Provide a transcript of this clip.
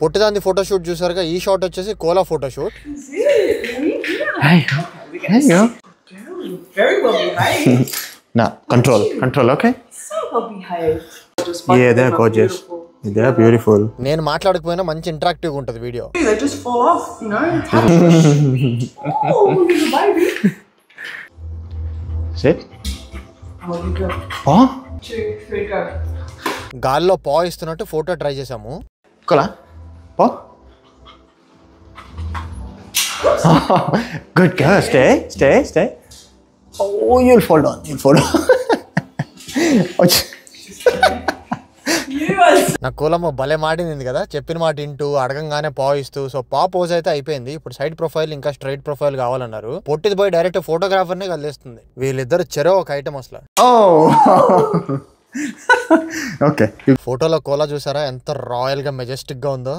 పొట్టిదాంది photoshoot చూసారుగా, ఈ shot వచ్చేసి కోలా photoshoot. Control okay. Yeah, they're gorgeous. They're beautiful. నేను మాట్లాడకపోయినా మంచి ఇంటరాక్టివ్ ఉంటుంది video. They just fall off, you know. Oh, look at the baby. Sit. Oh, you go. Oh. 2, 3, go. గాల్లో పా ఇస్తున్నట్టు ఫోటో ట్రై చేసాము. Kola. Pa. Good girl. Stay. Oh, you'll fall down. నా కోలమ్మ భలే మాటింది కదా, చెప్పిన మాట ఇంటూ అడగంగానే పా ఇస్తూ. సో పా పోజ్ అయితే అయిపోయింది. ఇప్పుడు సైడ్ ప్రొఫైల్ ఇంకా స్ట్రైట్ ప్రొఫైల్ కావాలన్నారు. పొట్టిది పోయి డైరెక్ట్ ఫోటోగ్రాఫర్ నే కలిస్తుంది. వీళ్ళిద్దరు చెరో ఒక ఐటమ్ అసలు. ఓకే. ఫోటోలో కోలా చూసారా ఎంత రాయల్ గా మెజెస్టిక్ గా ఉందో.